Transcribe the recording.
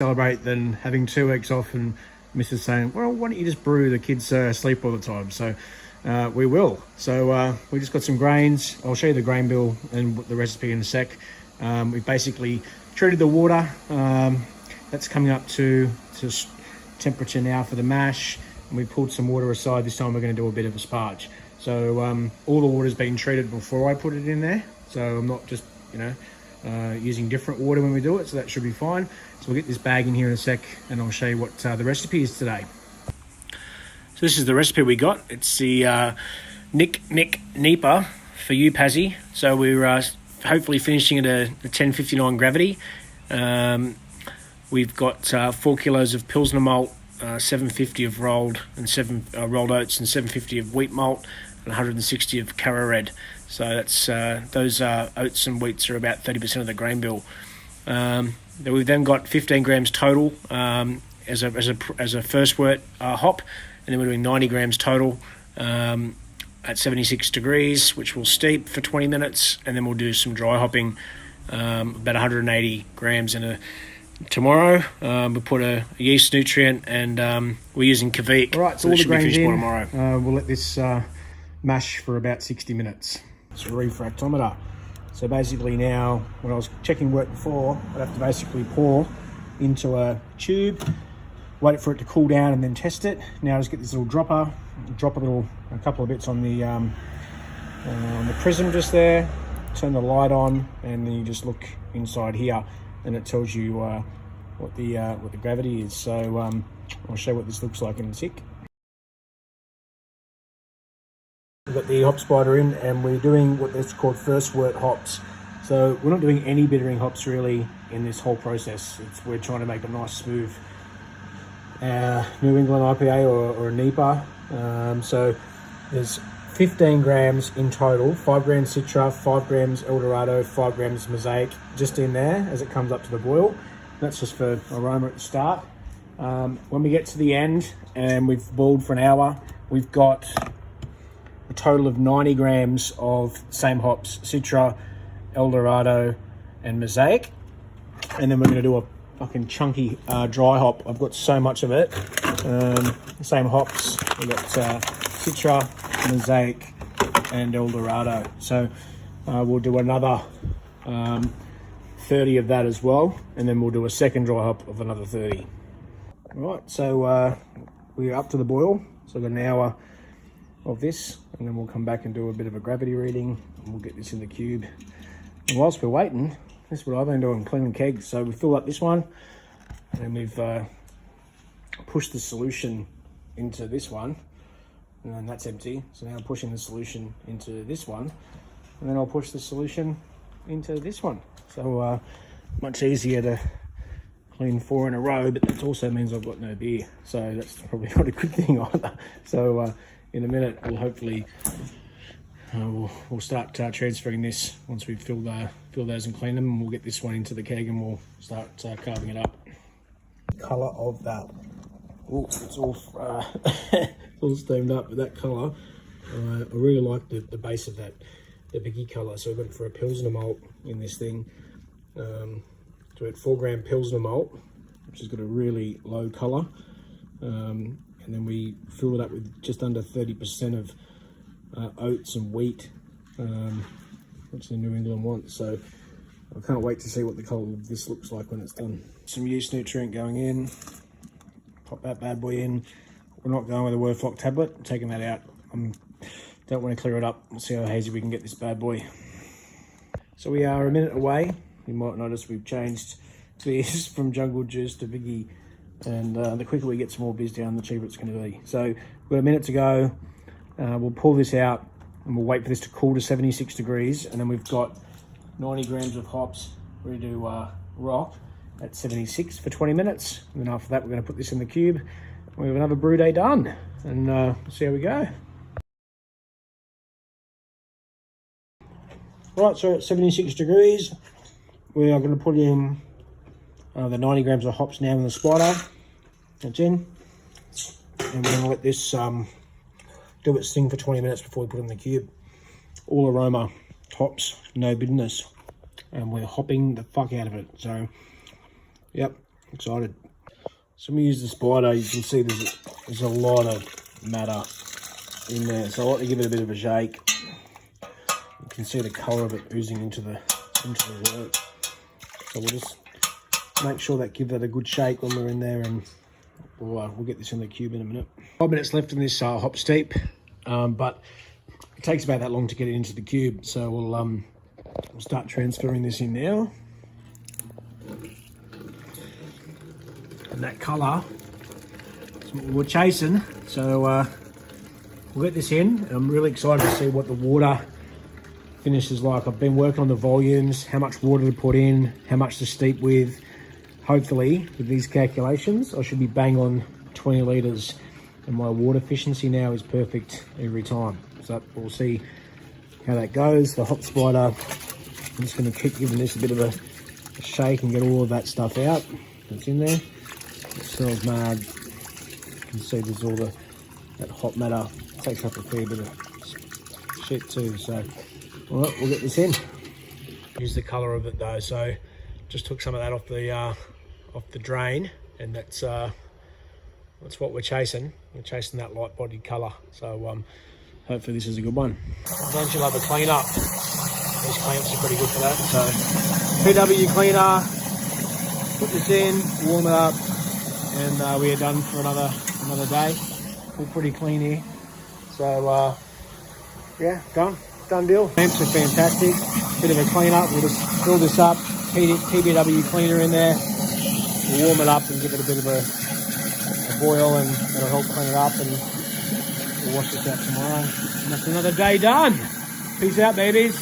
celebrate than having 2 weeks off and Mrs. saying, well, why don't you just brew? The kids sleep all the time. So we will. So we just got some grains. I'll show you the grain bill and the recipe in a sec. We basically treated the water. That's coming up to temperature now for the mash. And we pulled some water aside. This time we're going to do a bit of a sparge. So all the water's been treated before I put it in there. So I'm not just, using different water when we do it. So that should be fine. So we'll get this bag in here in a sec and I'll show you what the recipe is today. So this is the recipe we got. It's the NEIPA for you, Pazzy. So we're hopefully finishing at a 1059 gravity. We've got 4 kilos of Pilsner malt, 750 of rolled oats, and 750 of wheat malt, and 160 of Carra Red. So that's those oats and wheats are about 30% of the grain bill. We've then got 15 grams total as a first wort hop, and then we're doing 90 grams total at 76 degrees, which will steep for 20 minutes, and then we'll do some dry hopping, about 180 grams in a. Tomorrow we'll put a yeast nutrient, and we're using Kavik. All right, so all the grains in. Tomorrow. We'll let this mash for about 60 minutes. It's a refractometer. So basically now, when I was checking work before, I'd have to basically pour into a tube, wait for it to cool down, and then test it. Now just get this little dropper, drop a couple of bits on the prism just there, turn the light on, and then you just look inside here, and it tells you what the gravity is. So I'll show you what this looks like in a tick. We've got the hop spider in, and we're doing what is called first wort hops. So we're not doing any bittering hops really in this whole process. We're trying to make a nice smooth New England IPA or a NEIPA. So there's 15 grams in total, 5 grams Citra, 5 grams Eldorado, 5 grams Mosaic, just in there as it comes up to the boil. That's just for aroma at the start. When we get to the end and we've boiled for an hour, we've got a total of 90 grams of same hops, Citra, Eldorado, and Mosaic. And then we're gonna do a fucking chunky dry hop. I've got so much of it. Same hops, we've got Citra, Mosaic, and Eldorado. So we'll do another 30 of that as well, and then we'll do a second dry hop of another 30. All right, so we're up to the boil. So I've got an hour of this, and then we'll come back and do a bit of a gravity reading, and we'll get this in the cube. And whilst we're waiting, this is what I've been doing, cleaning kegs. So we fill up this one, and we've pushed the solution into this one, and then that's empty. So now I'm pushing the solution into this one, and then I'll push the solution into this one. So much easier to clean 4 in a row, but that also means I've got no beer. So that's probably not a good thing either. So in a minute, we'll hopefully we'll start transferring this once we fill those and clean them, and we'll get this one into the keg and we'll start carving it up. Colour of that. Oh, it's all all steamed up with that colour. I really like the base of that, the Vicky colour. So I went for a Pilsner malt in this thing. So we had 4 gram Pilsner malt, which has got a really low colour. And then we filled it up with just under 30% of oats and wheat, which the New England wants. So I can't wait to see what the colour of this looks like when it's done. Some yeast nutrient going in. Pop that bad boy in. We're not going with a Werflock tablet. I'm taking that out. Don't want to clear it up. We'll see how hazy we can get this bad boy. So we are a minute away. You might notice we've changed this from Jungle Juice to Biggie. And the quicker we get some more beers down, the cheaper it's going to be. So we've got a minute to go. We'll pull this out and we'll wait for this to cool to 76 degrees. And then we've got 90 grams of hops ready to rock at 76 for 20 minutes. And then after that, we're going to put this in the cube. We have another brew day done, and we'll see how we go. Right, so at 76 degrees, we are going to put in the 90 grams of hops now in the spider. That's in. And we're going to let this do its thing for 20 minutes before we put it in the cube. All aroma, hops, no bitterness. And we're hopping the fuck out of it. So, yep, Excited. So when we use the spider, you can see there's a lot of matter in there. So I like to give it a bit of a shake. You can see the colour of it oozing into the work. So we'll just make sure that give that a good shake when we're in there, and we'll get this in the cube in a minute. 5 minutes left in this hop steep, but it takes about that long to get it into the cube. So we'll start transferring this in now. And that colour is what we're chasing. So we'll get this in, and I'm really excited to see what the water finish is like. I've been working on the volumes, how much water to put in, how much to steep with. Hopefully, with these calculations, I should be bang on 20 litres, and my water efficiency now is perfect every time. So we'll see how that goes. The hop spider, I'm just going to keep giving this a bit of a shake and get all of that stuff out that's in there. It smells mad. You can see there's all that hot matter. It takes up a fair bit of shit too. So, all right, we'll get this in. Use the colour of it though. So, just took some of that off the drain, and that's what we're chasing. We're chasing that light bodied colour. So, hopefully this is a good one. Don't you love a clean up? These clamps are pretty good for that. So, PW cleaner. Put this in, warm it up, and we are done for another day. We're pretty clean here. So yeah, done deal. Clamps are fantastic. Bit of a clean up. We'll just fill this up. PBW cleaner in there. We'll warm it up and give it a bit of a boil, and that'll help clean it up. And we'll wash this out tomorrow. And that's another day done. Peace out, babies.